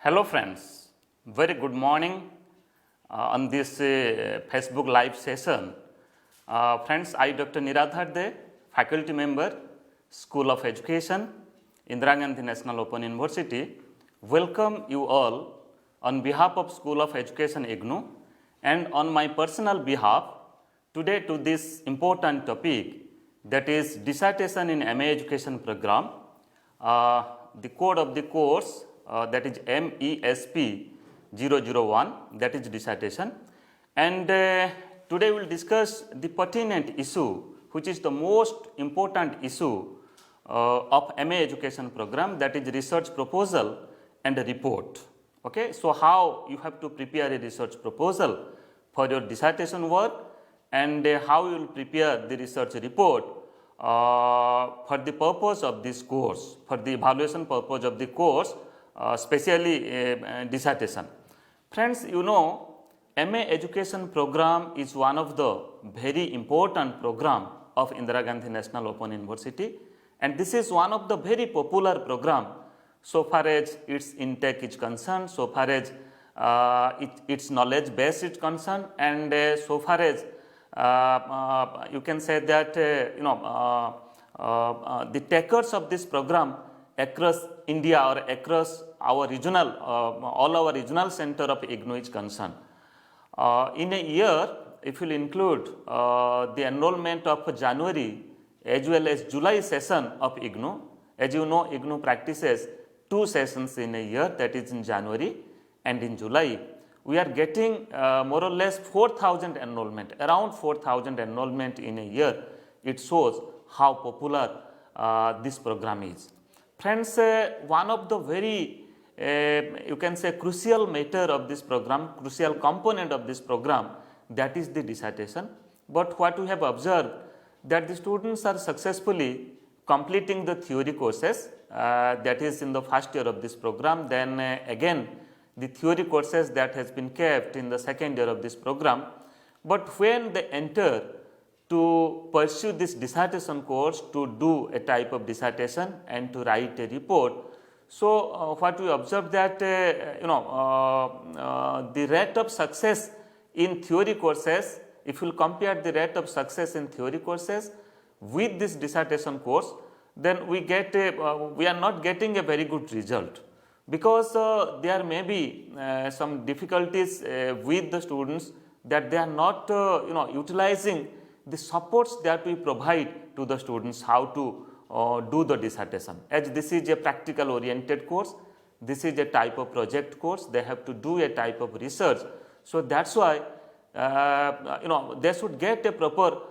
Hello friends, very good morning on this Facebook live session. Friends, I Dr. Niradhar De, faculty member, School of Education, Indira Gandhi National Open University, welcome you all on behalf of School of Education IGNOU and on my personal behalf today to this important topic, that is dissertation in MA Education program. The code of the course that is MESP 001, that is dissertation, and today we will discuss the pertinent issue, which is the most important issue of MA Education program, that is research proposal and a report. Okay, so how you have to prepare a research proposal for your dissertation work, and how you will prepare the research report for the purpose of this course, for the evaluation purpose of the course, especially dissertation. Friends, you know, MA Education program is one of the very important program of Indira Gandhi National Open University, and this is one of the very popular program so far as its intake is concerned, so far as its knowledge base is concerned, and so far as you can say that the takers of this program across India or across our regional, all our regional center of IGNOU is concerned. In a year, if you will include the enrollment of January as well as July session of IGNOU, as you know, IGNOU practices 2 sessions in a year, that is in January and in July. We are getting more or less 4,000 enrollment, around 4,000 enrollment in a year. It shows how popular this program is. Friends, one of the very you can say crucial matter of this program, crucial component of this program, that is the dissertation. But what we have observed, that the students are successfully completing the theory courses, that is in the first year of this program, then again the theory courses that has been kept in the second year of this program. But when they enter to pursue this dissertation course, to do a type of dissertation and to write a report, so what we observe that the rate of success in theory courses, if you will compare the rate of success in theory courses with this dissertation course, then we get we are not getting a very good result, because there may be some difficulties with the students, that they are not utilizing the supports that we provide to the students how to do the dissertation. As this is a practical oriented course, this is a type of project course, they have to do a type of research. So that is why they should get a proper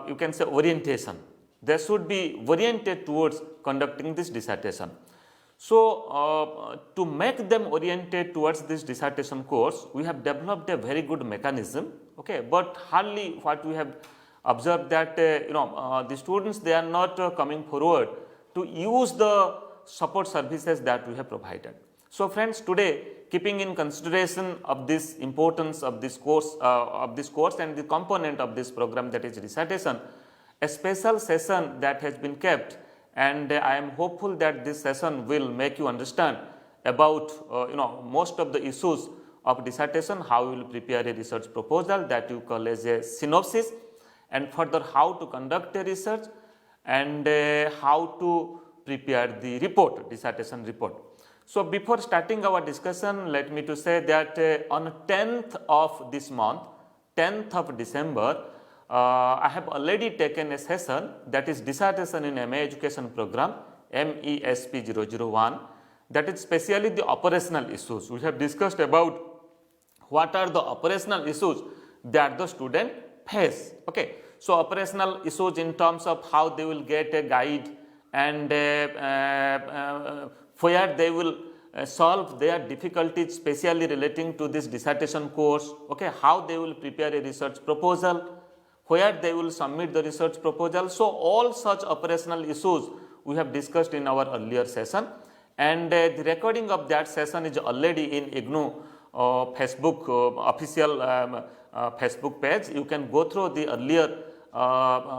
you can say orientation, they should be oriented towards conducting this dissertation. So to make them oriented towards this dissertation course, we have developed a very good mechanism, okay, but hardly what we have observed that the students, they are not coming forward to use the support services that we have provided. So friends, today, keeping in consideration of this importance of this course and the component of this program, that is dissertation, a special session that has been kept, and I am hopeful that this session will make you understand about most of the issues of dissertation, how you will prepare a research proposal that you call as a synopsis, and further how to conduct a research, and how to prepare the report, dissertation report. So before starting our discussion, let me to say that on 10th of this month, 10th of December, I have already taken a session, that is dissertation in MA Education program, MESP 001, that is specially the operational issues. We have discussed about what are the operational issues that the student face. Okay. So operational issues in terms of how they will get a guide, and where they will solve their difficulties, specially relating to this dissertation course, okay, how they will prepare a research proposal, where they will submit the research proposal. So all such operational issues we have discussed in our earlier session, and the recording of that session is already in IGNOU Facebook official Facebook page. You can go through the earlier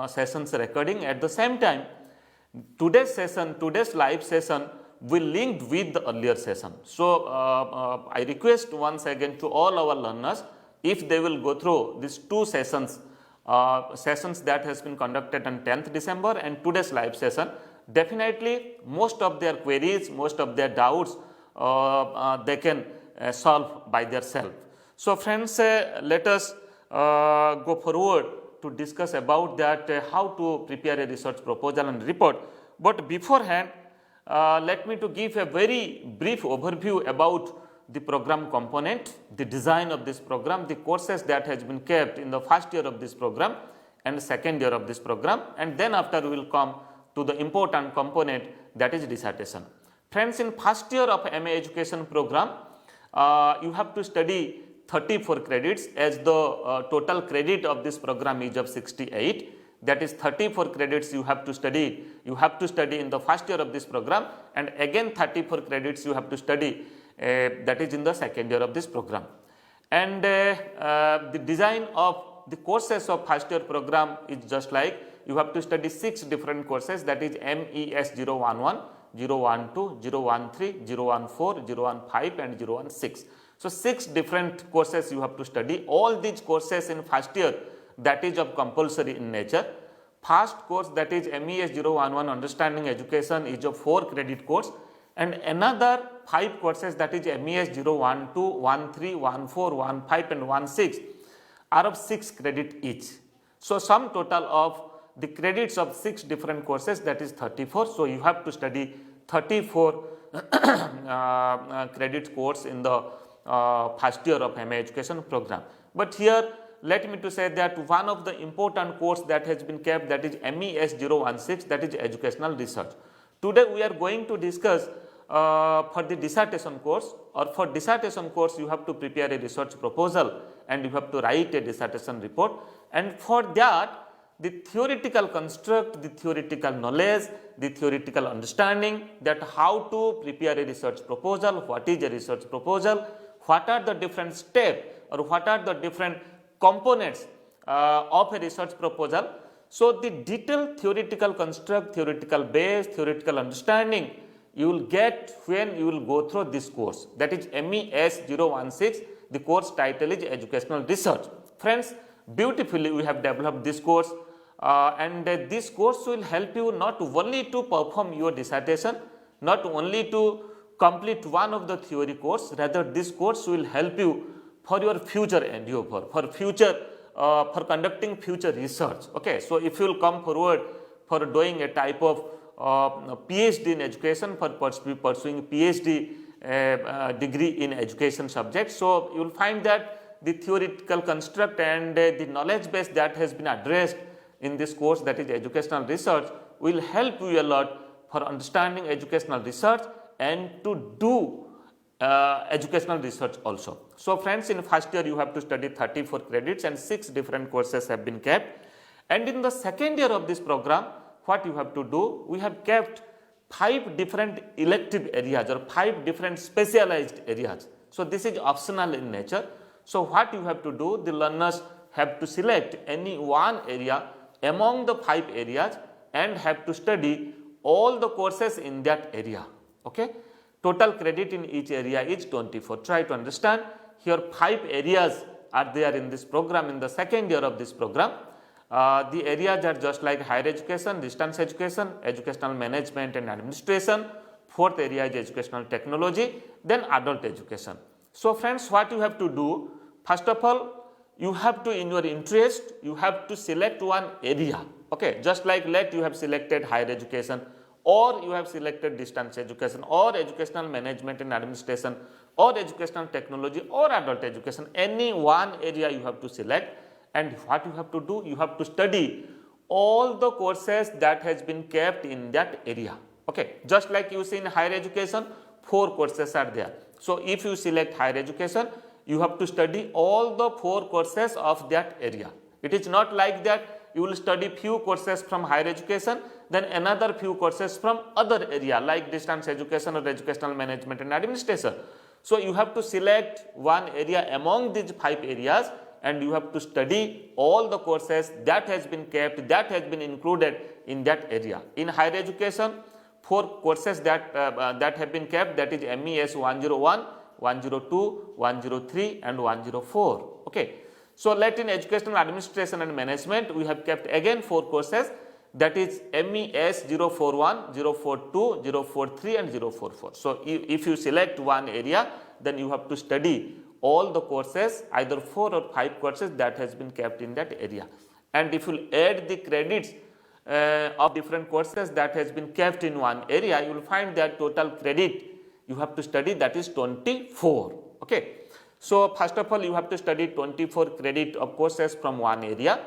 sessions recording. At the same time, today's session, today's live session we linked with the earlier session. So, I request once again to all our learners, if they will go through these two sessions, sessions that has been conducted on 10th December and today's live session, definitely most of their queries, most of their doubts they can solve by themselves. So, friends, let us go forward to discuss about that how to prepare a research proposal and report. But beforehand, let me to give a very brief overview about the program component, the design of this program, the courses that has been kept in the first year of this program and second year of this program, and then after we will come to the important component, that is dissertation. Friends, in first year of MA education program, you have to study 34 credits, as the total credit of this program is of 68. That is 34 credits you have to study. You have to study in the first year of this program, and again 34 credits you have to study, that is in the second year of this program. And the design of the courses of first year program is just like you have to study 6 different courses, that is MES 011, 012, 013, 014, 015 and 016. So, 6 different courses you have to study. All these courses in first year, that is of compulsory in nature. First course, that is MES 011 Understanding Education, is of 4 credit course, and another 5 courses, that is MES 012, 13, 14, 15 and 16 are of 6 credit each. So, sum total of the credits of 6 different courses, that is 34. So, you have to study 34 credit course in the first year of MA education program. But here let me to say that one of the important course that has been kept, that is MES 016, that is educational research. Today we are going to discuss for the dissertation course, or for dissertation course you have to prepare a research proposal and you have to write a dissertation report, and for that the theoretical construct, the theoretical knowledge, the theoretical understanding, that how to prepare a research proposal, what is a research proposal, what are the different steps or what are the different components of a research proposal. So, the detailed theoretical construct, theoretical base, theoretical understanding you will get when you will go through this course, that is MES 016. The course title is educational research. Friends, beautifully we have developed this course, and this course will help you not only to perform your dissertation, not only to complete one of the theory course, rather this course will help you for your future endeavor, for future for conducting future research. Okay, so if you will come forward for doing a type of PhD in education, for pursuing PhD degree in education subject, so you will find that the theoretical construct and the knowledge base that has been addressed in this course, that is educational research, will help you a lot for understanding educational research and to do educational research also. So, friends, in first year you have to study 34 credits and 6 different courses have been kept, and in the second year of this program what you have to do, we have kept 5 different elective areas or 5 different specialized areas. So, this is optional in nature. So, what you have to do, the learners have to select any one area among the 5 areas and have to study all the courses in that area. Okay? Total credit in each area is 24. Try to understand, here 5 areas are there in this program, in the second year of this program. The areas are just like higher education, distance education, educational management and administration. Fourth area is educational technology, then adult education. So, friends, what you have to do, first of all, you have to, in your interest, you have to select one area. Okay, just like let you have selected higher education, or you have selected distance education, or educational management and administration, or educational technology, or adult education. Any one area you have to select, and what you have to do, you have to study all the courses that has been kept in that area. Okay, just like you see in higher education, 4 courses are there. So, if you select higher education, you have to study all the 4 courses of that area. It is not like that you will study few courses from higher education, then another few courses from other area like distance education or educational management and administration. So, you have to select one area among these 5 areas and you have to study all the courses that has been kept, that has been included in that area. In higher education, 4 courses that that have been kept, that is MES 101, 102, 103 and 104. Okay. So, let in educational administration and management we have kept again 4 courses, that is MES 041, 042, 043 and 044. So, if you select one area, then you have to study all the courses, either 4 or 5 courses that has been kept in that area. And if you add the credits of different courses that has been kept in one area, you will find that total credit you have to study, that is 24. Okay. So, first of all you have to study 24 credit of courses from one area.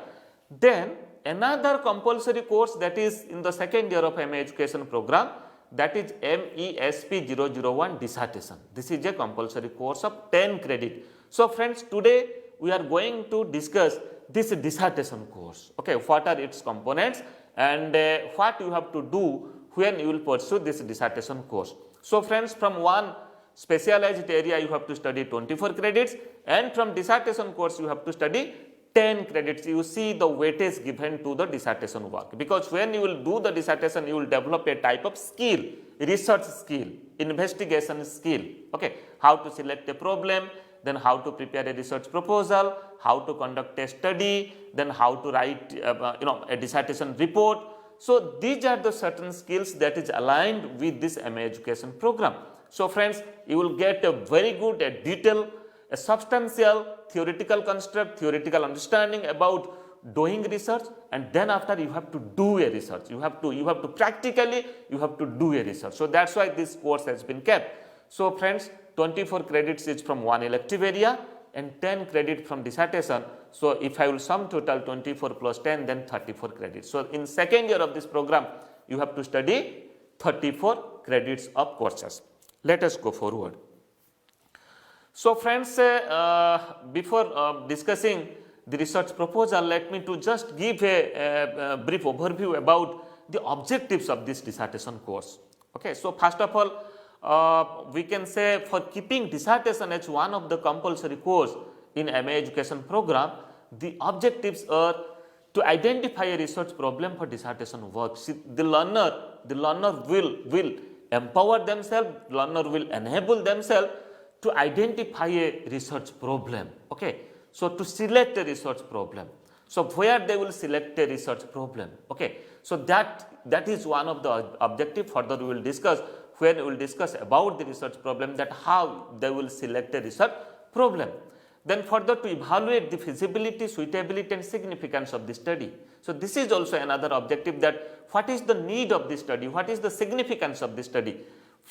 Then another compulsory course that is in the second year of MA education program, that is MESP 001 dissertation. This is a compulsory course of 10 credit. So, friends, today we are going to discuss this dissertation course. Okay, what are its components and what you have to do when you will pursue this dissertation course. So, friends, from one specialized area you have to study 24 credits, and from dissertation course you have to study 10 credits. You see the weightage given to the dissertation work, because when you will do the dissertation you will develop a type of skill, research skill, investigation skill. Okay, how to select a problem, then how to prepare a research proposal, how to conduct a study, then how to write a dissertation report. So, these are the certain skills that is aligned with this MA education program. So, friends, you will get a very good, a detailed, a substantial theoretical construct, theoretical understanding about doing research, and then after you have to do a research. You have to practically you have to do a research. So, that is why this course has been kept. So, friends, 24 credits is from one elective area and 10 credit from dissertation. So, if I will sum total 24 plus 10, then 34 credits. So, in second year of this program you have to study 34 credits of courses. Let us go forward. So, friends, before discussing the research proposal, let me to just give a brief overview about the objectives of this dissertation course. Okay. So, first of all, we can say for keeping dissertation as one of the compulsory course in MA education program, the objectives are to identify a research problem for dissertation work. See, the learner will empower themselves, learner will enable themselves to identify a research problem. Okay. So, to select a research problem. So, where they will select a research problem. Okay. So, that is one of the objective. Further we will discuss when we will discuss about the research problem, that how they will select a research problem. Then further to evaluate the feasibility, suitability and significance of the study. So, this is also another objective, that what is the need of the study, what is the significance of the study,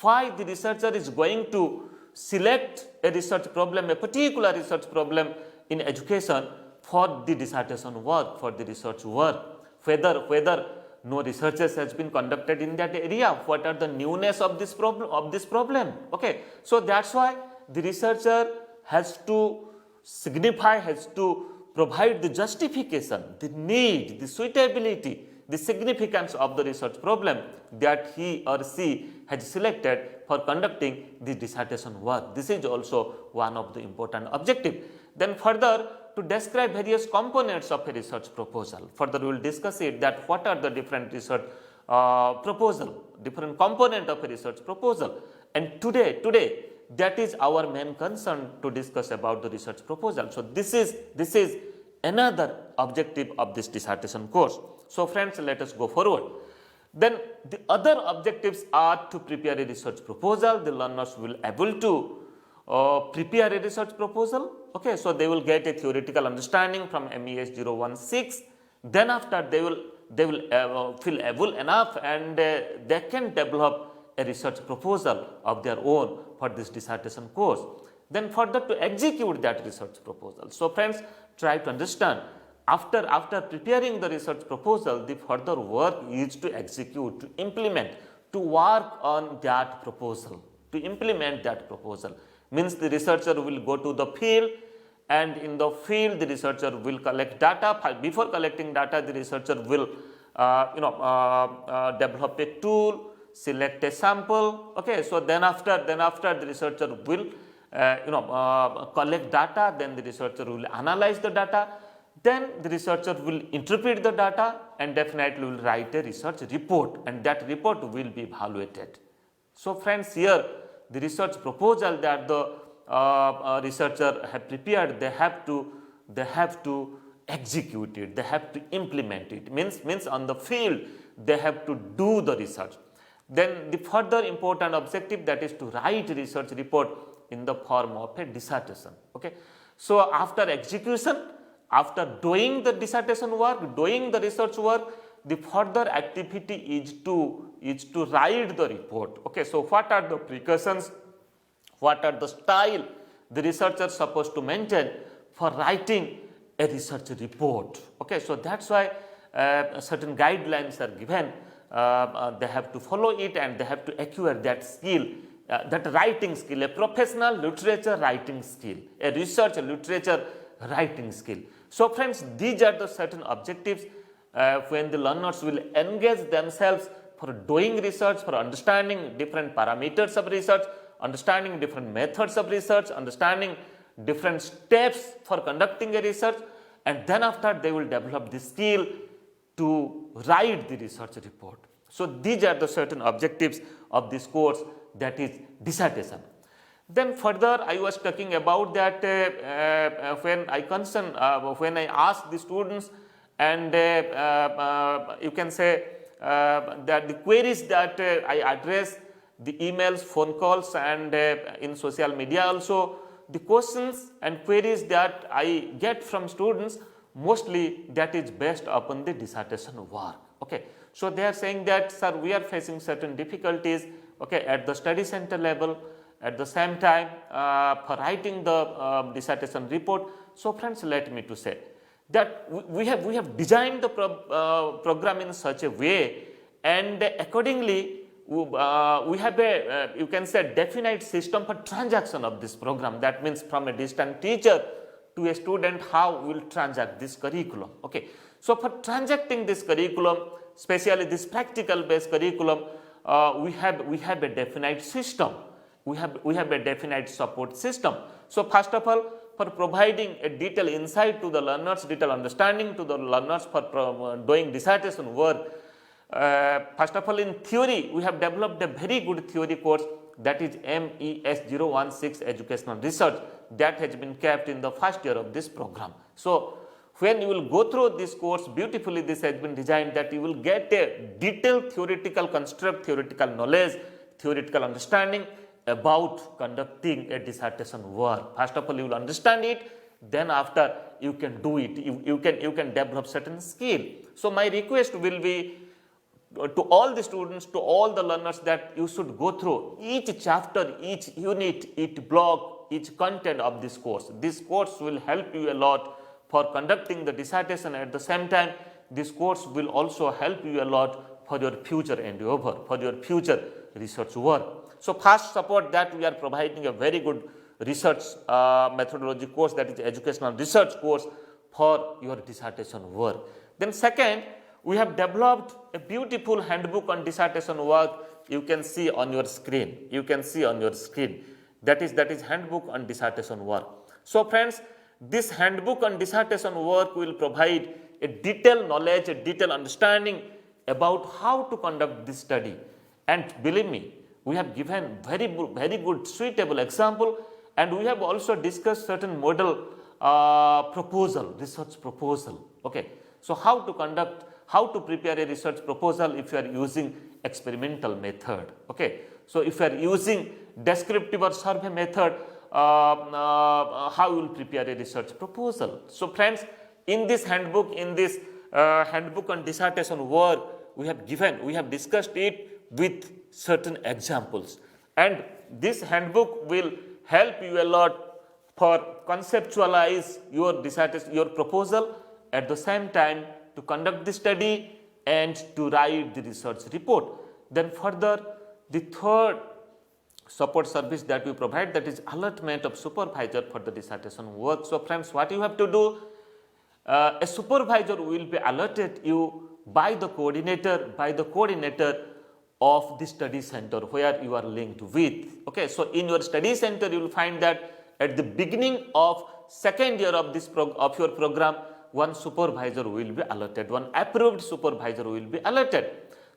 why the researcher is going to select a research problem, a particular research problem in education for the dissertation work, for the research work, whether no researches has been conducted in that area, what are the newness of this problem. Okay. So, that is why the researcher has to signify, has to provide the justification, the need, the suitability, the significance of the research problem that he or she has selected for conducting the dissertation work. This is also one of the important objective. Then further, to describe various components of a research proposal. Further we will discuss it, that what are the different research proposal, different component of a research proposal. And today that is our main concern, to discuss about the research proposal. So, this is another objective of this dissertation course. So, friends, let us go forward. Then the other objectives are to prepare a research proposal. The learners will able to prepare a research proposal. Okay. So, they will get a theoretical understanding from MES 016. Then after they will feel able enough, and they can develop a research proposal of their own for this dissertation course. Then further to execute that research proposal. So, friends, try to understand, after preparing the research proposal, the further work is to execute, to implement, to work on that proposal, to implement that proposal. Means the researcher will go to the field, and in the field the researcher will collect data. Before collecting data, the researcher will develop a tool, select a sample. Okay. So, then after the researcher will collect data, then the researcher will analyze the data. then the researcher will interpret the data and definitely will write a research report, and that report will be evaluated. So friends, here the research proposal that the researcher have prepared, they have to execute it, they have to implement it, means on the field they have to do the research. Then the further important objective, that is to write research report in the form of a dissertation. Okay. So after execution, after doing the dissertation work, doing the research work, the further activity is to write the report. Okay. So what are the precautions, what are the style the researcher is supposed to maintain for writing a research report. Okay. So that's why certain guidelines are given. They have to follow it and they have to acquire that skill, that writing skill, a professional literature writing skill, a research literature writing skill. So friends, these are the certain objectives when the learners will engage themselves for doing research, for understanding different parameters of research, understanding different methods of research, understanding different steps for conducting a research, and then after they will develop the skill to write the research report. So these are the certain objectives of this course, that is dissertation. Then further I was talking about that when I asked the students, and you can say that the queries that I address, the emails, phone calls, and in social media also, the questions and queries that I get from students, mostly that is based upon the dissertation work. Okay. So they are saying that, sir, we are facing certain difficulties, okay, at the study center level, at the same time for writing the dissertation report. So friends, let me to say that we have designed the program in such a way, and accordingly we have a you can say definite system for transaction of this program. That means from a distant teacher to a student, how we will transact this curriculum. Okay. So for transacting this curriculum, especially this practical based curriculum, we have a definite system. We have a definite support system. So first of all, for providing a detailed insight to the learners, detailed understanding to the learners for doing dissertation work, first of all, in theory, we have developed a very good theory course, that is MES 016 Educational Research, that has been kept in the first year of this program. So when you will go through this course, beautifully this has been designed that you will get a detailed theoretical construct, theoretical knowledge, theoretical understanding about conducting a dissertation work. First of all, you will understand it, then after you can do it, you can develop certain skill. So my request will be to all the students, to all the learners, that you should go through each chapter, each unit, each block, each content of this course. This course will help you a lot for conducting the dissertation. At the same time, this course will also help you a lot for your future endeavor, for your future research work. So first support, that we are providing a very good research methodology course, that is educational research course for your dissertation work. Then second, we have developed a beautiful handbook on dissertation work. You can see on your screen. You can see on your screen. That is handbook on dissertation work. So friends, this handbook on dissertation work will provide a detailed knowledge, a detailed understanding about how to conduct this study. And believe me, we have given very good suitable example, and we have also discussed certain model proposal, research proposal. Okay. So how to conduct, how to prepare a research proposal if you are using experimental method. Okay. So if you are using descriptive or survey method, how you will prepare a research proposal. So friends, in this handbook, handbook on dissertation work, we have discussed it with certain examples, and this handbook will help you a lot for conceptualize your dissertation, your proposal, at the same time to conduct the study and to write the research report. Then further, the third support service that we provide, that is allotment of supervisor for the dissertation work. So friends, what you have to do, a supervisor will be allotted you by the coordinator of the study center where you are linked with. Okay, so in your study center you will find that at the beginning of second year of this of your program, one supervisor will be allotted, one approved supervisor will be allotted.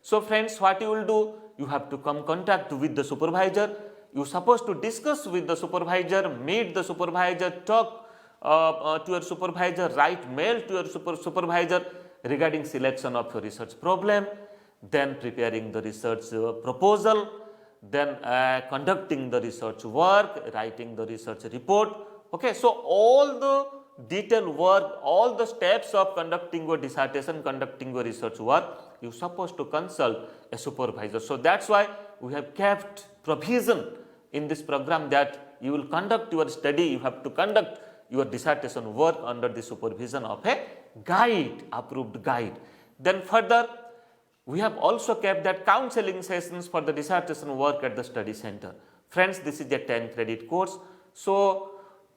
So friends, what you will do, you have to come contact with the supervisor, you are supposed to discuss with the supervisor, meet the supervisor, talk to your supervisor, write mail to your supervisor regarding selection of your research problem, then preparing the research proposal, then conducting the research work, writing the research report. Okay, so all the detailed work, all the steps of conducting your dissertation, conducting your research work, you are supposed to consult a supervisor. So that's why we have kept provision in this program that you will conduct your study, you have to conduct your dissertation work under the supervision of a guide, approved guide. Then further, we have also kept that counseling sessions for the dissertation work at the study center. Friends, this is a 10 credit course. So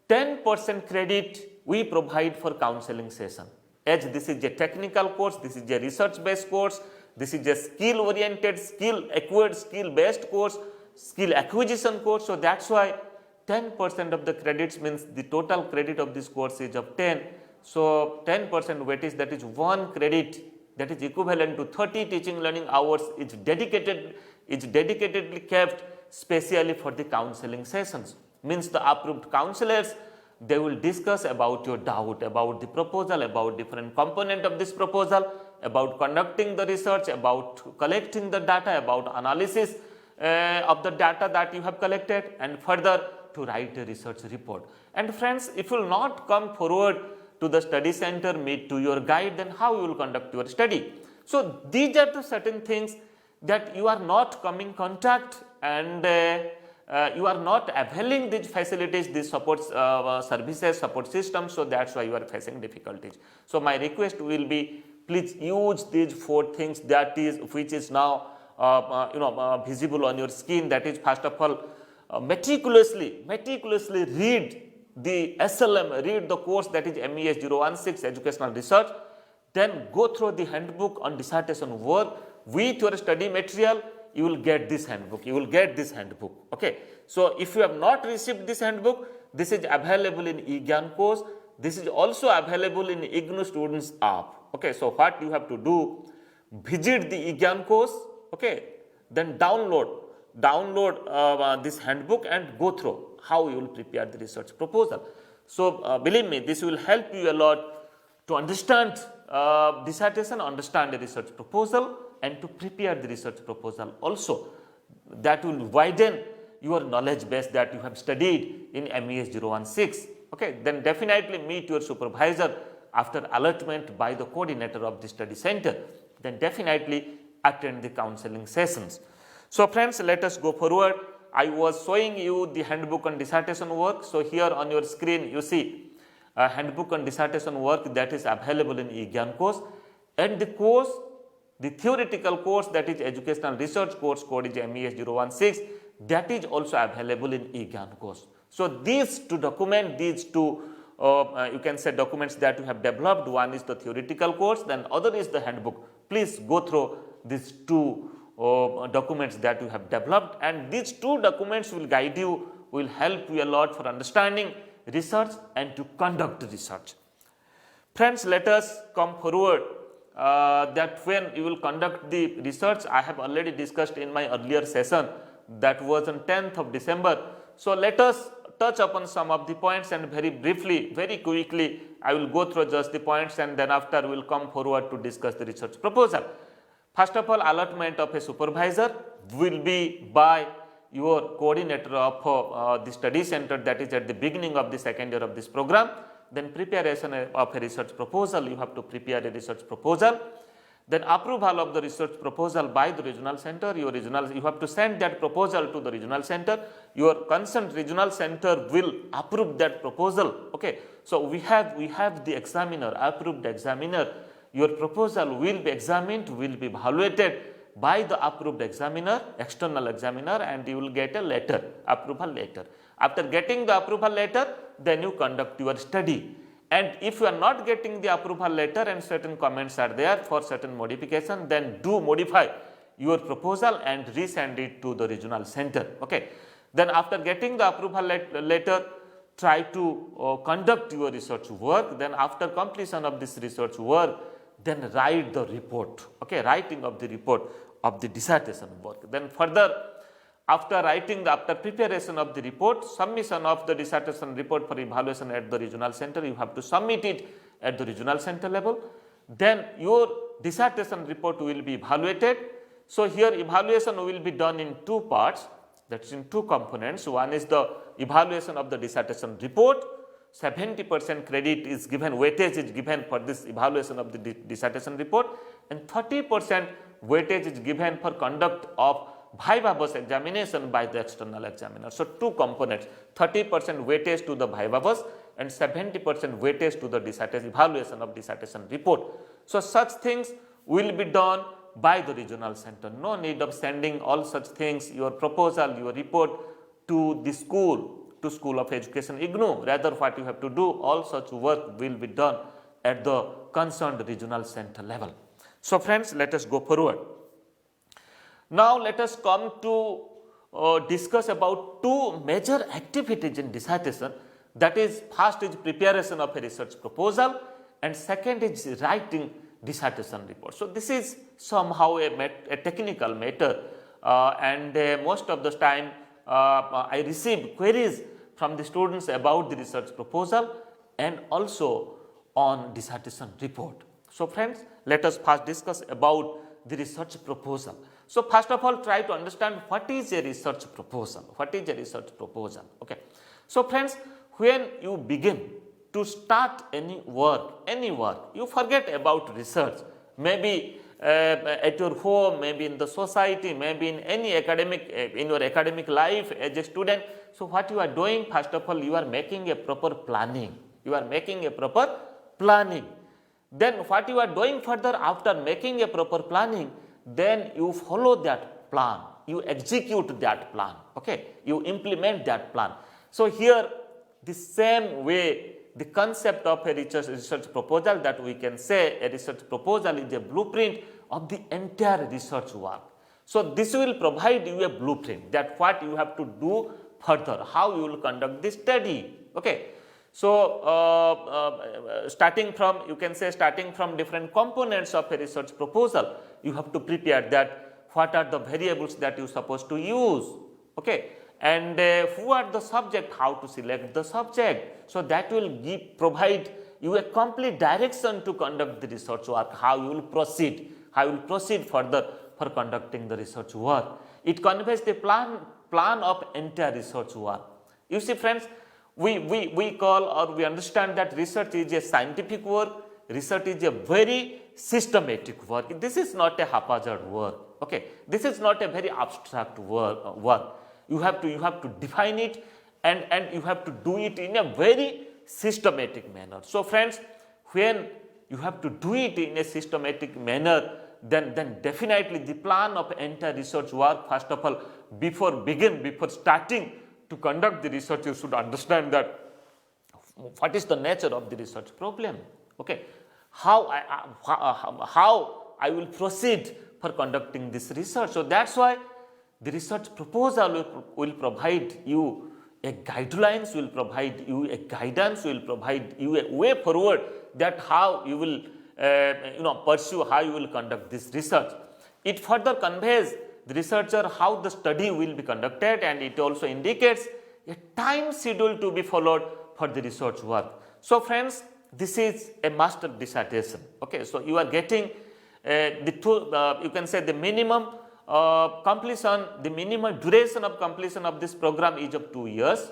10% credit we provide for counseling session. As this is a technical course, this is a research based course, this is a skill oriented, skill acquired, skill based course, skill acquisition course. So that's why 10% of the credits means the total credit of this course is of 10. So 10% weightage, that is 1 credit, that is equivalent to 30 teaching learning hours, is dedicatedly kept specially for the counseling sessions. Means the approved counselors, they will discuss about your doubt, about the proposal, about different component of this proposal, about conducting the research, about collecting the data, about analysis of the data that you have collected, and further to write a research report. And friends, if you will not come forward to the study center, meet to your guide, then how you will conduct your study? So these are the certain things that you are not coming contact, and you are not availing these facilities, these support services, support systems. So that's why you are facing difficulties. So my request will be, please use these 4 things, that is which is now visible on your screen. That is, first of all, meticulously read the SLM, read the course, that is MES 016 Educational Research. Then go through the handbook on dissertation work with your study material. You will get this handbook, okay. So if you have not received this handbook, this is available in eGyan course, this is also available in IGNOU Students app, okay. So what you have to do, visit the eGyan course, okay, then download this handbook and go through how you will prepare the research proposal. So believe me, this will help you a lot to understand dissertation, understand the research proposal, and to prepare the research proposal also. That will widen your knowledge base that you have studied in MES 016. Okay, then definitely meet your supervisor after allotment by the coordinator of the study center. Then definitely attend the counseling sessions. So friends, let us go forward. I was showing you the handbook on dissertation work. So here on your screen you see a handbook on dissertation work that is available in eGyan course, and the course, the theoretical course, that is educational research course, code is MES 016, that is also available in eGyan course. So these two documents, you can say documents that you have developed, one is the theoretical course, then other is the handbook. Please go through these 2 documents that you have developed, and these 2 documents will guide you, will help you a lot for understanding research and to conduct research. Friends, let us come forward that when you will conduct the research, I have already discussed in my earlier session, that was on 10th of December. So let us touch upon some of the points, and very briefly, very quickly, I will go through just the points, and then after we will come forward to discuss the research proposal. First of all, allotment of a supervisor will be by your coordinator of the study center, that is at the beginning of the second year of this program. Then preparation of a research proposal, you have to prepare a research proposal. Then approval of the research proposal by the regional center, you have to send that proposal to the regional center. Your concerned regional center will approve that proposal, okay. So we have the examiner, approved examiner. Your proposal will be examined, will be evaluated by the approved examiner, external examiner, and you will get a letter, approval letter. After getting the approval letter, then you conduct your study. And if you are not getting the approval letter and certain comments are there for certain modification, then do modify your proposal and resend it to the regional center, okay. Then after getting the approval letter, try to conduct your research work. Then after completion of this research work, then write the report, okay, writing of the report of the dissertation work. Then further, after preparation of the report, submission of the dissertation report for evaluation at the regional center, you have to submit it at the regional center level. Then your dissertation report will be evaluated. So here evaluation will be done in two parts, that's in two components. One is the evaluation of the dissertation report. 70% credit is given, weightage is given for this evaluation of the dissertation report, and 30% weightage is given for conduct of viva voce examination by the external examiner. So two components, 30% weightage to the viva voce and 70% weightage to the evaluation of dissertation report. So such things will be done by the regional center. No need of sending all such things, your proposal, your report to the school, to School of Education IGNOU. Rather, what you have to do, all such work will be done at the concerned regional center level. So friends, let us go forward. Now let us come to discuss about two major activities in dissertation. That is, first is preparation of a research proposal and second is writing dissertation report. So this is somehow a technical matter, and most of the time I receive queries from the students about the research proposal and also on dissertation report. So friends, let us first discuss about the research proposal. So first of all, try to understand what is a research proposal. What is a research proposal? Okay. So friends, when you begin to start any work, you forget about research. Maybe at your home, maybe in the society, maybe in any academic, in your academic life as a student. So what you are doing, first of all, you are making a proper planning. Then what you are doing further after making a proper planning, then you follow that plan, you execute that plan, okay, you implement that plan. So here the same way, the concept of a research proposal, that we can say a research proposal is a blueprint of the entire research work. So this will provide you a blueprint that what you have to do further, how you will conduct this study, okay. So starting from different components of a research proposal, you have to prepare that what are the variables that you are supposed to use, okay, and who are the subject, how to select the subject. So that will provide you a complete direction to conduct the research work, how you will proceed further for conducting the research work. It conveys the plan of entire research work. You see friends, we call or we understand that research is a scientific work, research is a very systematic work. This is not a haphazard work, okay. This is not a very abstract work. You have to define it and you have to do it in a very systematic manner. So friends, when you have to do it in a systematic manner, then definitely the plan of entire research work, first of all, before starting to conduct the research, you should understand that what is the nature of the research problem, okay, how I will proceed for conducting this research. So that's why the research proposal will provide you a guidelines, will provide you a guidance, will provide you a way forward that how you will pursue, how you will conduct this research. It further conveys the researcher how the study will be conducted, and it also indicates a time schedule to be followed for the research work. So friends, this is a master dissertation, okay. So you are getting you can say the minimum completion, the minimum duration of completion of this program is of 2 years.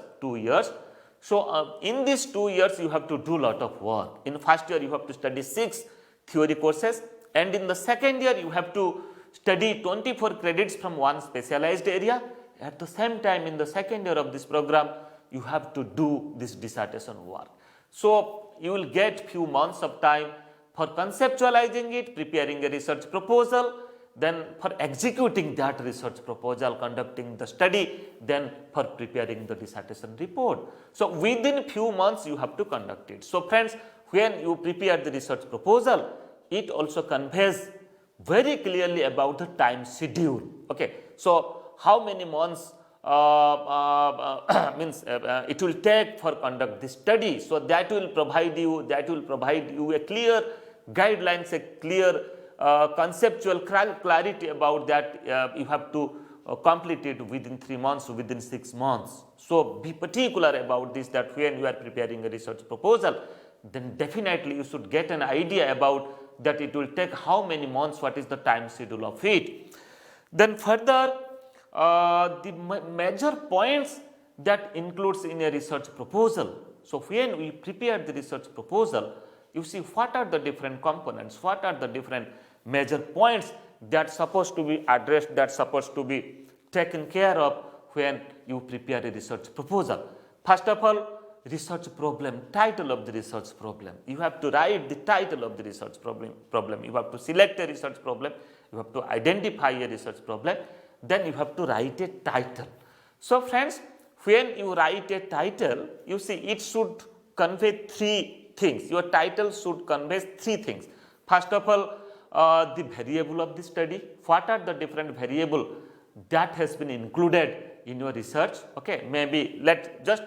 So in these 2 years you have to do lot of work. In first year you have to study 6 theory courses, and in the second year you have to study 24 credits from one specialized area. At the same time, in the second year of this program, you have to do this dissertation work. So you will get few months of time for conceptualizing it, preparing a research proposal, then for executing that research proposal, conducting the study, then for preparing the dissertation report. So within few months you have to conduct it. So friends, when you prepare the research proposal, it also conveys very clearly about the time schedule, okay. So how many months means it will take for conduct this study. So that will provide you a clear guidelines, a clear conceptual clarity about that. You have to complete it within 3 months, within 6 months. So be particular about this, that when you are preparing a research proposal, then definitely you should get an idea about that it will take how many months, what is the time schedule of it. Then further, the major points that includes in a research proposal. So when we prepare the research proposal, you see what are the different components, what are the different major points that supposed to be addressed, that supposed to be taken care of when you prepare a research proposal. First of all, research problem, title of the research problem. You have to write the title of the research problem. You have to select a research problem, you have to identify a research problem, then you have to write a title. So friends, when you write a title, you see it should convey 3 things. Your title should convey 3 things. First of all, the variable of the study. What are the different variable that has been included in your research? Okay, maybe let just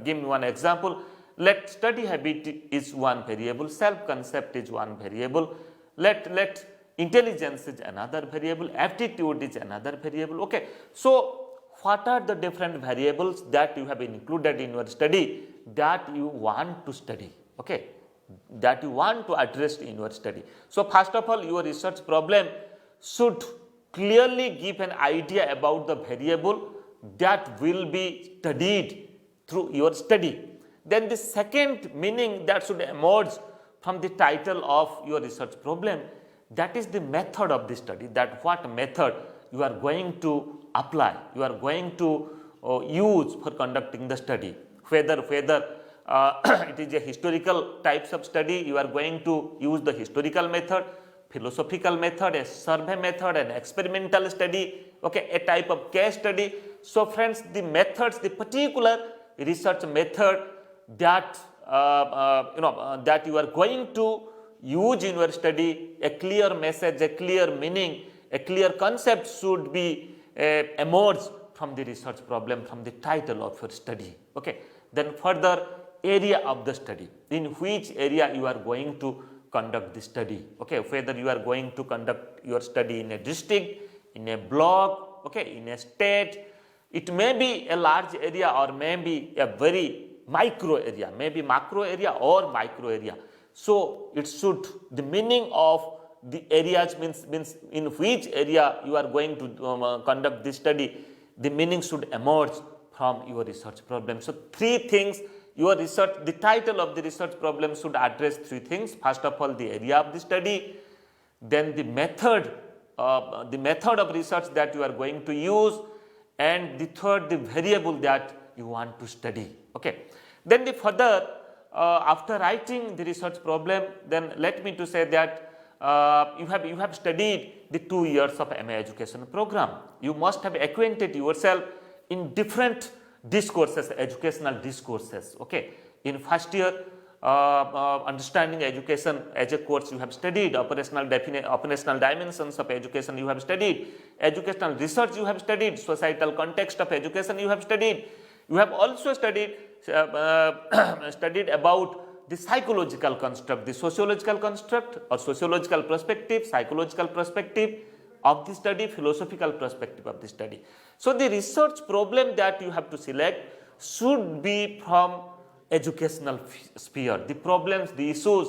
give me one example. Let study habit is one variable, self concept is one variable, let intelligence is another variable, aptitude is another variable. Okay, so what are the different variables that you have included in your study that you want to study? Okay, that you want to address in your study. So first of all, your research problem should clearly give an idea about the variable that will be studied through your study. Then the second meaning that should emerge from the title of your research problem, that is the method of the study, that what method you are going to apply, you are going to use for conducting the study. Whether it is a historical types of study, you are going to use the historical method, philosophical method, a survey method, an experimental study, okay, a type of case study. So friends, the methods, the particular research method that that you are going to use in your study, a clear message, a clear meaning, a clear concept should be emerged from the research problem, from the title of your study. Okay. Then further, area of the study, in which area you are going to conduct the study. Okay, whether you are going to conduct your study in a district, in a block, okay, in a state, it may be a large area or maybe a very micro area, maybe macro area or micro area. So it should, the meaning of the areas means in which area you are going to conduct this study, the meaning should emerge from your research problem. So 3 things, your research, the title of the research problem should address 3 things. First of all, the area of the study, then the method of research that you are going to use, and the third, the variable that you want to study. Okay. Then the further, after writing the research problem, then let me to say that you have studied the 2 years of MA education program. You must have acquainted yourself in different discourses, educational discourses. Okay, in first year, understanding education as a course, you have studied operational dimensions of education, you have studied educational research, you have studied societal context of education, you have studied. You have also studied about the psychological construct, the sociological construct or sociological perspective, psychological perspective of the study, philosophical perspective of the study. So the research problem that you have to select should be from educational sphere. The problems, the issues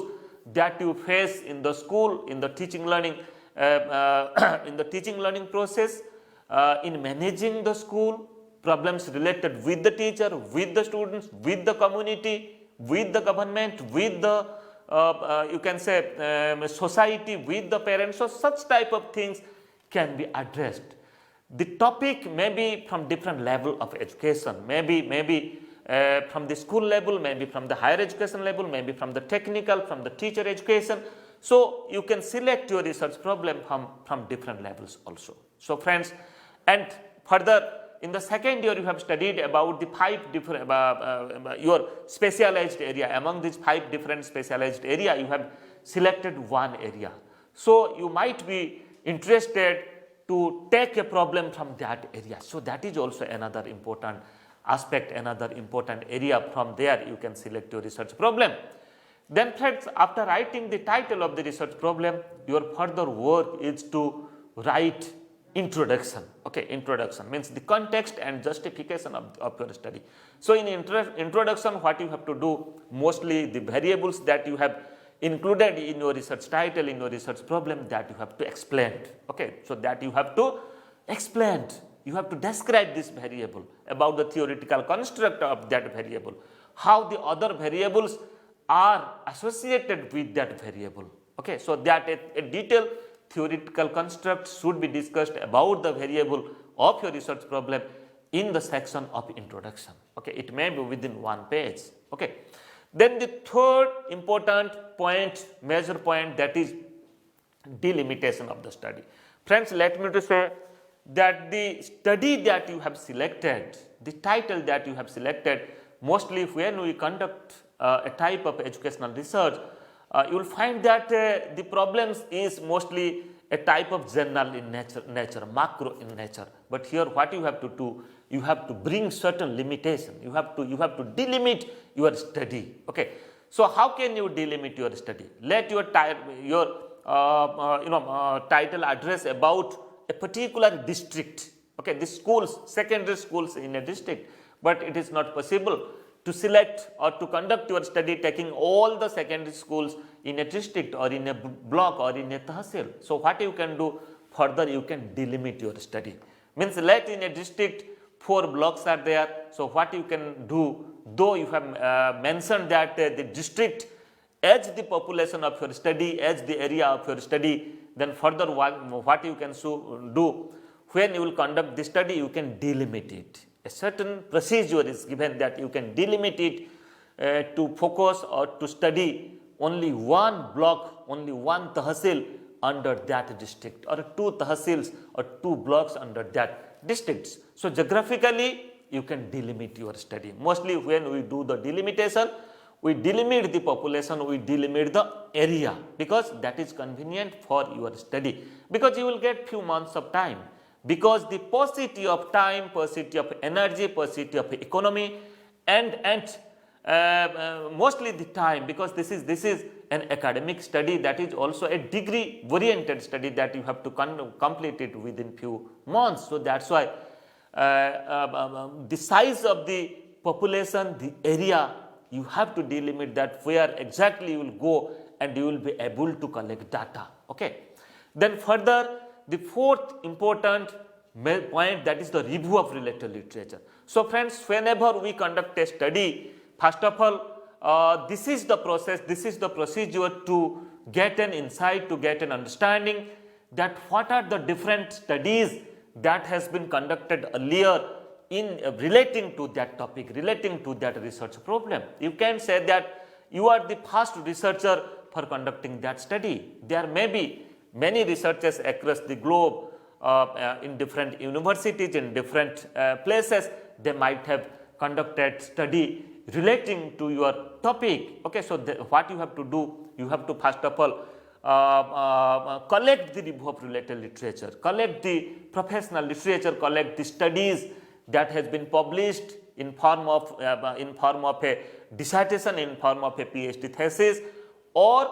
that you face in the school, in the teaching learning, in the teaching learning process, in managing the school, problems related with the teacher, with the students, with the community, with the government, with the you can say society, with the parents. So such type of things can be addressed. The topic may be from different level of education, maybe from the school level, maybe from the higher education level, maybe from the technical, from the teacher education. So you can select your research problem from different levels also. So friends, and further in the second year you have studied about the 5 different your specialized area. Among these 5 different specialized area, you have selected one area. So you might be interested to take a problem from that area. So that is also another important aspect, another important area. From there you can select your research problem. Then friends, after writing the title of the research problem, your further work is to write introduction. Okay, introduction means the context and justification of your study. So in introduction, what you have to do, mostly the variables that you have included in your research title, in your research problem, that you have to explain. Okay, so that you have to explain, you have to describe this variable, about the theoretical construct of that variable, how the other variables are associated with that variable. Okay, so that a detailed theoretical construct should be discussed about the variable of your research problem in the section of introduction. Okay, it may be within one page. Okay, then the third important point, major point, that is delimitation of the study. Friends, let me to say that the study that you have selected, the title that you have selected, mostly when we conduct a type of educational research, you will find that the problems is mostly a type of general in nature, macro in nature. But here what you have to do, you have to bring certain limitation. You have to delimit your study. Okay, so how can you delimit your study? Let your title address about a particular district. Okay, the schools, secondary schools in a district, but it is not possible to select or to conduct your study taking all the secondary schools in a district or in a block or in a tahsil. So what you can do further, you can delimit your study. Means let in a district 4 blocks are there. So what you can do, though you have mentioned that the district as the population of your study, as the area of your study, then further what you can do, when you will conduct the study, you can delimit it. A certain procedure is given that you can delimit it to focus or to study only one block, only one tahsil under that district, or 2 tahsils or 2 blocks under that districts. So geographically you can delimit your study. Mostly when we do the delimitation, we delimit the population, we delimit the area, because that is convenient for your study, because you will get few months of time. Because the paucity of time, paucity of energy, paucity of economy, and mostly the time, because this is an academic study, that is also a degree oriented study that you have to complete it within few months. So that's why the size of the population, the area, you have to delimit that where exactly you will go and you will be able to collect data. Okay. Then further, the fourth important point, that is the review of related literature. So friends, whenever we conduct a study, first of all, this is the process, this is the procedure to get an insight, to get an understanding that what are the different studies that has been conducted earlier in relating to that topic, relating to that research problem. You can say that you are the first researcher for conducting that study. There may be many researchers across the globe in different universities, in different places. They might have conducted study relating to your topic. Okay, so what you have to do, you have to first of all collect the review of related literature, collect the professional literature, collect the studies that has been published in form of a dissertation, in form of a PhD thesis, or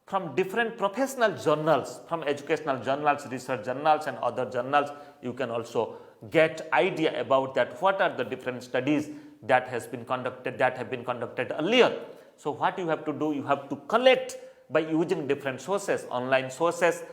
from different professional journals, from educational journals, research journals and other journals. You can also get idea about that what are the different studies that has been conducted, that have been conducted earlier. So what you have to do, you have to collect by using different sources, online sources,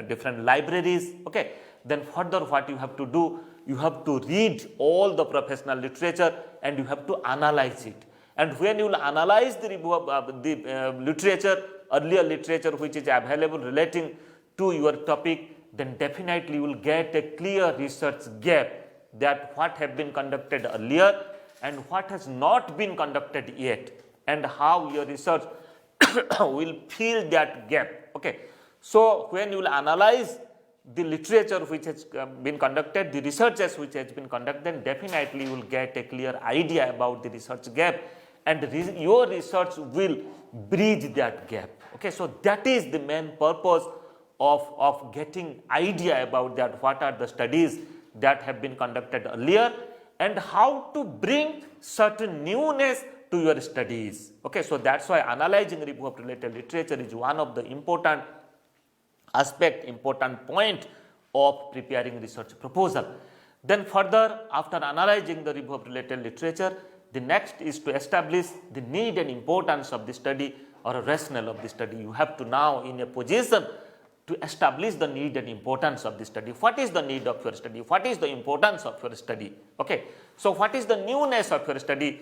different libraries. Okay. Then further what you have to do, you have to read all the professional literature and you have to analyze it. And when you will analyze the review of the literature, earlier literature which is available relating to your topic, then definitely you will get a clear research gap, that what have been conducted earlier and what has not been conducted yet, and how your research will fill that gap. Okay. So when you will analyze the literature which has been conducted, the researches which has been conducted, then definitely you will get a clear idea about the research gap, and your research will bridge that gap. Okay, so that is the main purpose of getting idea about that, what are the studies that have been conducted earlier, and how to bring certain newness to your studies. Okay, so that's why analyzing review of related literature is one of the important aspect, important point of preparing research proposal. Then further, after analyzing the review of related literature, the next is to establish the need and importance of the study or a rationale of the study. You have to now in a position to establish the need and importance of the study. What is the need of your study? What is the importance of your study? Okay. So what is the newness of your study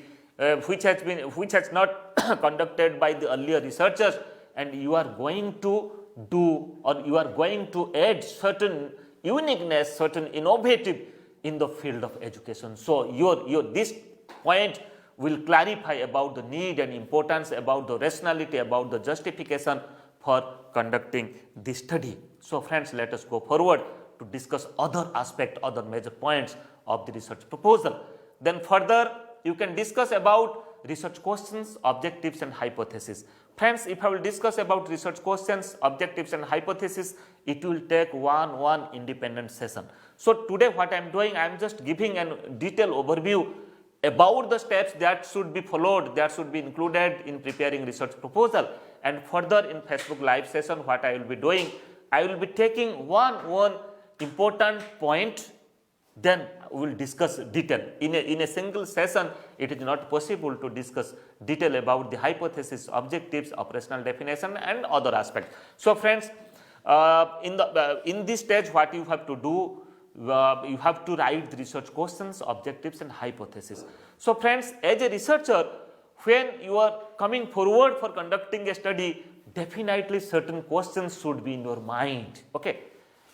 which has not conducted by the earlier researchers, and you are going to do, or you are going to add certain uniqueness, certain innovative in the field of education. So this point will clarify about the need and importance, about the rationality, about the justification for conducting this study. So friends, let us go forward to discuss other aspect, other major points of the research proposal. Then further, you can discuss about research questions, objectives and hypothesis. Friends, if I will discuss about research questions, objectives and hypothesis, it will take one independent session. So today what I am doing, I am just giving a detailed overview about the steps that should be followed, that should be included in preparing research proposal. And further in Facebook live session, what I will be doing, I will be taking one important point, then we will discuss detail. In a single session, it is not possible to discuss detail about the hypothesis, objectives, operational definition and other aspects. So friends, in this stage, what you have to do, you have to write the research questions, objectives and hypothesis. So friends, as a researcher, when you are coming forward for conducting a study, definitely certain questions should be in your mind. Okay,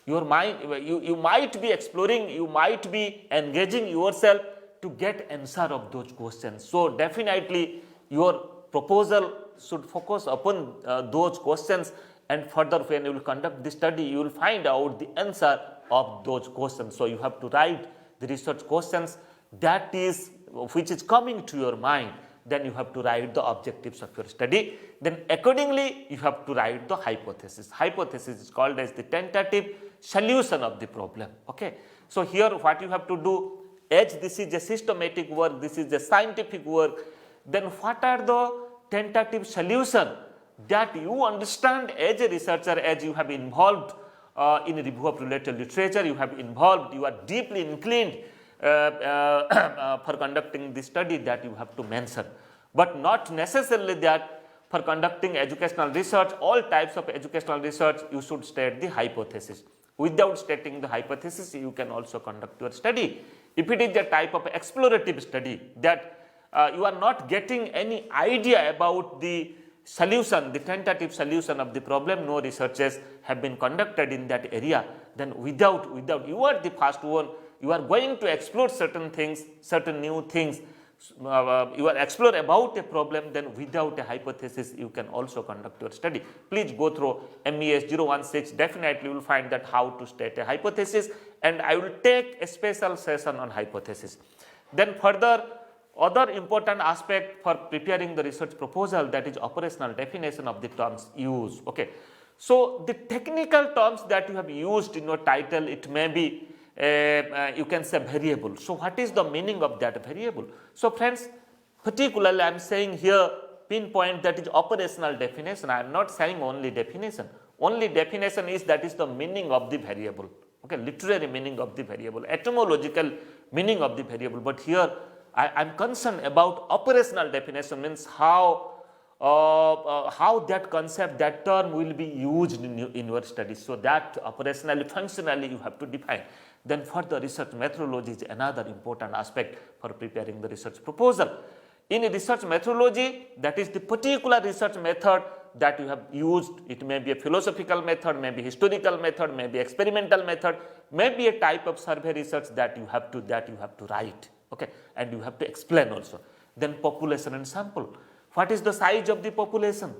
your mind, you might be exploring, you might be engaging yourself to get answer of those questions. So definitely your proposal should focus upon those questions, and further when you will conduct the study, you will find out the answer of those questions. So you have to write the research questions that is which is coming to your mind. Then you have to write the objectives of your study. Then accordingly, you have to write the hypothesis. Hypothesis is called as the tentative solution of the problem. Okay. So here what you have to do, as this is a systematic work, this is a scientific work, then what are the tentative solution that you understand as a researcher, as you have involved in a review of related literature, you have involved, you are deeply inclined for conducting the study, that you have to mention, but not necessarily that for conducting educational research, all types of educational research, you should state the hypothesis. Without stating the hypothesis, you can also conduct your study. If it is a type of explorative study that you are not getting any idea about the solution, the tentative solution of the problem, no researches have been conducted in that area, then without you are the first one, you are going to explore certain things, certain new things, you are explore about a problem, then without a hypothesis you can also conduct your study. Please go through MES 016, definitely you will find that how to state a hypothesis, and I will take a special session on hypothesis. Then further, other important aspect for preparing the research proposal, that is operational definition of the terms used. Okay. So the technical terms that you have used in your title, it may be you can say variable. So what is the meaning of that variable? So friends, particularly I am saying here pinpoint, that is operational definition. I am not saying only definition. Only definition is, that is the meaning of the variable. Okay, literary meaning of the variable, etymological meaning of the variable. But here I am concerned about operational definition, means how that concept, that term will be used in your studies. So that operationally, functionally you have to define. Then further, research methodology is another important aspect for preparing the research proposal. In a research methodology, that is the particular research method that you have used. It may be a philosophical method, may be historical method, may be experimental method, may be a type of survey research that you have to write. Okay, and you have to explain also. Then population and sample. What is the size of the population?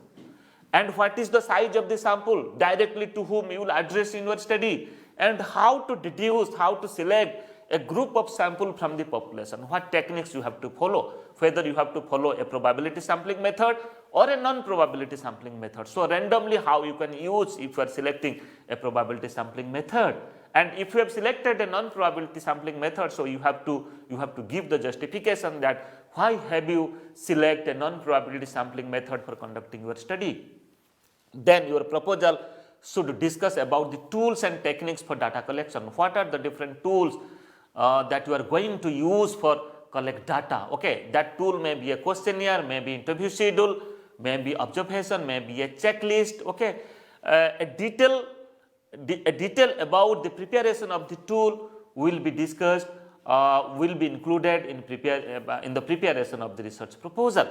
And what is the size of the sample? Directly to whom you will address in your study? And how to deduce, how to select a group of sample from the population? What techniques you have to follow? Whether you have to follow a probability sampling method, or a non-probability sampling method. So randomly how you can use if you are selecting a probability sampling method. And if you have selected a non-probability sampling method, so you have to give the justification that why have you select a non-probability sampling method for conducting your study. Then your proposal should discuss about the tools and techniques for data collection. What are the different tools that you are going to use for collect data? Okay, that tool may be a questionnaire, may be interview schedule, may be observation, may be a checklist. Okay, a detail about the preparation of the tool will be discussed, will be included in the preparation of the research proposal.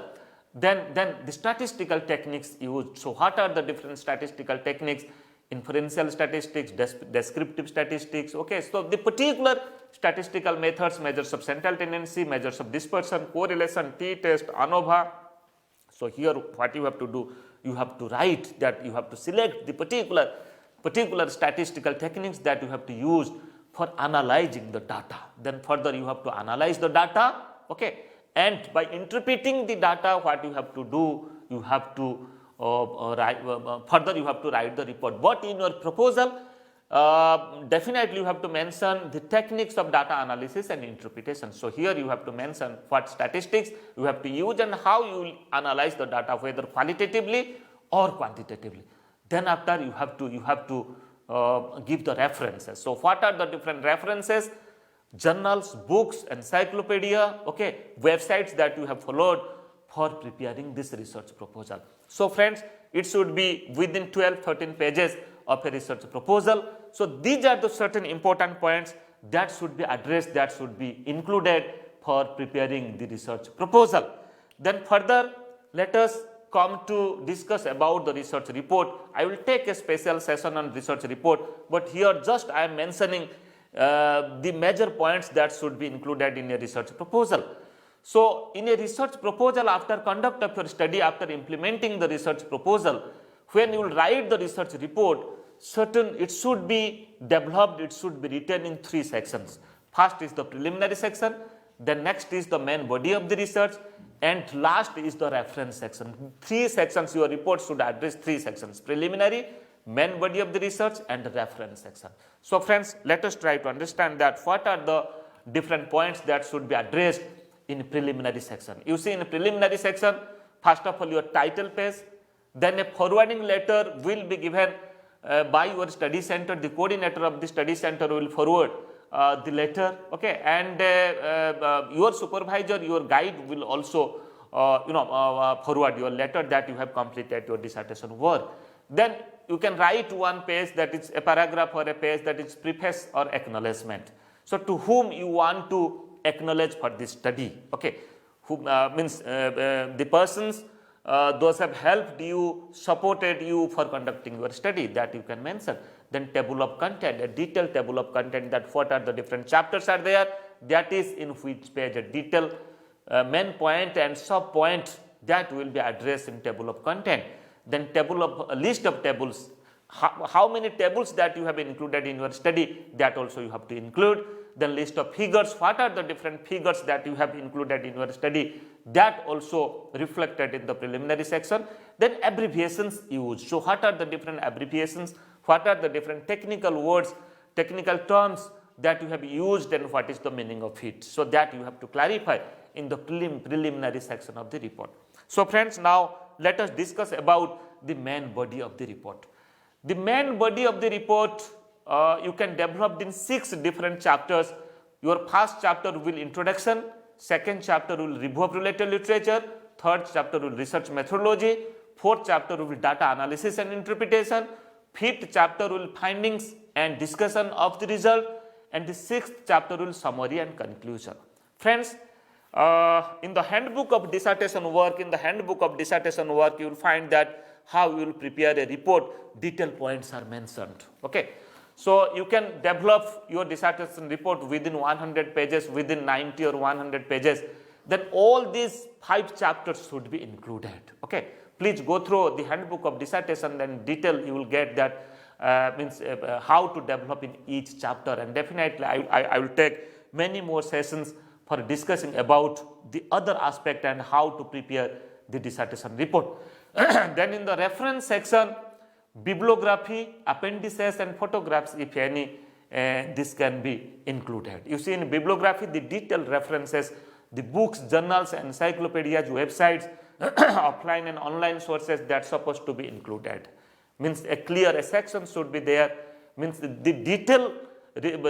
Then the statistical techniques used. So what are the different statistical techniques? Inferential statistics, descriptive statistics. Okay, so the particular statistical methods, measures of central tendency, measures of dispersion, correlation, t-test, ANOVA. So here what you have to do, you have to write that you have to select the particular statistical techniques that you have to use for analyzing the data. Then further you have to analyze the data, okay, and by interpreting the data, what you have to do, you have to further you have to write the report. But in your proposal, definitely you have to mention the techniques of data analysis and interpretation. So here you have to mention what statistics you have to use and how you will analyze the data, whether qualitatively or quantitatively. Then after you have to give the references. So what are the different references? Journals, books, encyclopedia, okay, websites that you have followed for preparing this research proposal. So friends, it should be within 12-13 pages of a research proposal. So these are the certain important points that should be addressed, that should be included for preparing the research proposal. Then further, let us come to discuss about the research report. I will take a special session on research report, but here just I am mentioning the major points that should be included in a research proposal. So in a research proposal, after conduct of your study, after implementing the research proposal, when you will write the research report, it should be developed, it should be written in 3 sections. First is the preliminary section, then next is the main body of the research, and last is the reference section. 3 sections, your report should address 3 sections: preliminary, main body of the research, and the reference section. So friends, let us try to understand that what are the different points that should be addressed in preliminary section. You see, in preliminary section, first of all your title page, then a forwarding letter will be given by your study center. The coordinator of the study center will forward the letter, okay, and your supervisor, your guide will also forward your letter that you have completed your dissertation work. Then you can write one page, that is a paragraph or a page, that is preface or acknowledgement. So to whom you want to acknowledge for this study, okay, who means the persons those have helped you, supported you for conducting your study, that you can mention. Then table of content, a detailed table of content, that what are the different chapters are there, that is in which page, a detailed main point and sub point that will be addressed in table of content. Then list of tables, how many tables that you have included in your study, that also you have to include. Then list of figures, what are the different figures that you have included in your study, that also reflected in the preliminary section. Then abbreviations used. So what are the different abbreviations, what are the different technical words, technical terms that you have used, and what is the meaning of it. So that you have to clarify in the preliminary section of the report. So friends, now let us discuss about the main body of the report. The main body of the report you can develop in 6 different chapters. Your first chapter will introduction, second chapter will review of related literature, third chapter will research methodology, fourth chapter will data analysis and interpretation, fifth chapter will findings and discussion of the result, and the sixth chapter will summary and conclusion. Friends, in the handbook of dissertation work, you will find that how you will prepare a report, detailed points are mentioned. Okay. So you can develop your dissertation report within 100 pages, within 90 or 100 pages. Then all these 5 chapters should be included. Okay. Please go through the handbook of dissertation, and detail you will get that how to develop in each chapter. And definitely I will take many more sessions for discussing about the other aspect and how to prepare the dissertation report. Then in the reference section, bibliography, appendices and photographs, if any, this can be included. You see, in bibliography, the detailed references, the books, journals, encyclopedias, websites, offline and online sources, that's supposed to be included. Means a section should be there, means the detailed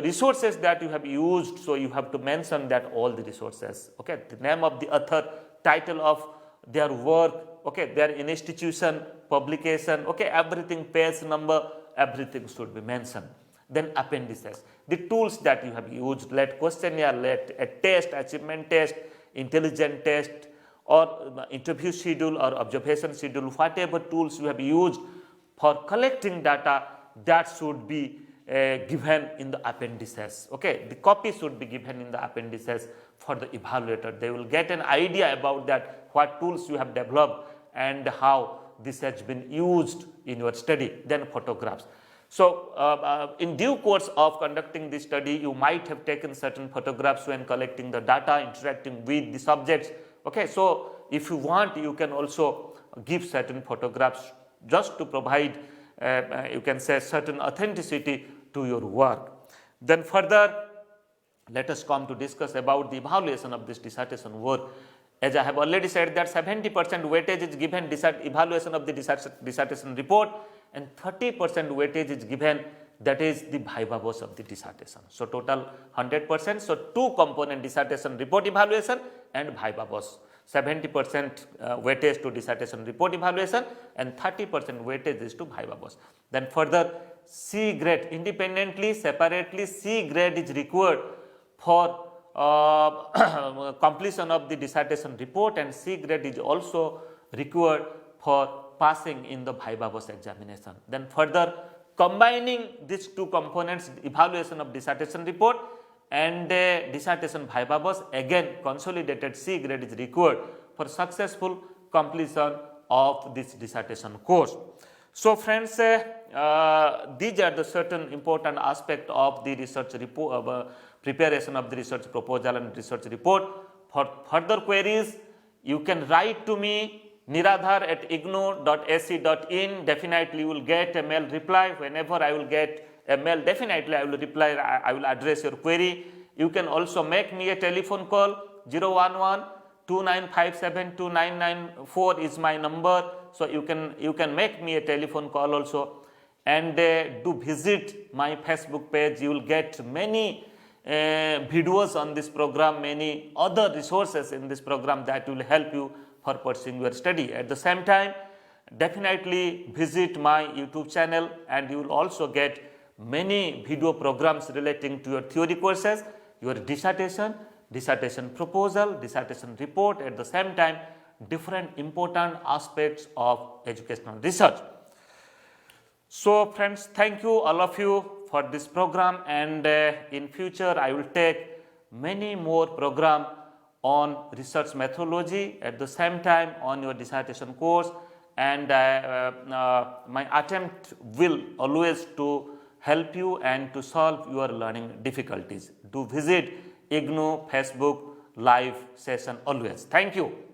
resources that you have used, so you have to mention that all the resources, okay, the name of the author, title of their work, okay, their institution, publication, okay, everything, page number, everything should be mentioned. Then appendices, the tools that you have used, let questionnaire, let a test, achievement test, intelligent test, or interview schedule or observation schedule, whatever tools you have used for collecting data, that should be given in the appendices. Okay, the copy should be given in the appendices for the evaluator. They will get an idea about that, what tools you have developed and how this has been used in your study. Then photographs. So, in due course of conducting this study, you might have taken certain photographs when collecting the data, interacting with the subjects. Okay, so if you want, you can also give certain photographs just to provide, you can say, certain authenticity to your work. Then further, let us come to discuss about the evaluation of this dissertation work. As I have already said that 70% weightage is given evaluation of the dissertation report, and 30% weightage is given, that is the viva voce of the dissertation. So total 100%. So two component, dissertation report evaluation and viva voce. 70% weightage to dissertation report evaluation and 30% weightage is to viva voce. Then further, C grade, independently, separately, C grade is required for completion of the dissertation report, and C grade is also required for passing in the viva voce examination. Then further, combining these two components, evaluation of dissertation report and dissertation viva voce, again consolidated C grade is required for successful completion of this dissertation course. So friends, these are the certain important aspects of the research report, preparation of the research proposal and research report. For further queries, you can write to me niradhar@ignou.ac.in. Definitely you will get a mail reply. Whenever I will get a mail, definitely I will reply, I will address your query. You can also make me a telephone call. 011-2957-2994 is my number. So you can make me a telephone call also, and do visit my Facebook page. You will get many videos on this program, many other resources in this program that will help you for pursuing your study. At the same time, definitely visit my YouTube channel, and you will also get many video programs relating to your theory courses, your dissertation, dissertation proposal, dissertation report, at the same time different important aspects of educational research. So friends, thank you all of you for this program, and in future I will take many more program on research methodology, at the same time on your dissertation course, and my attempt will always to help you and to solve your learning difficulties. Do visit IGNOU Facebook live session always. Thank you.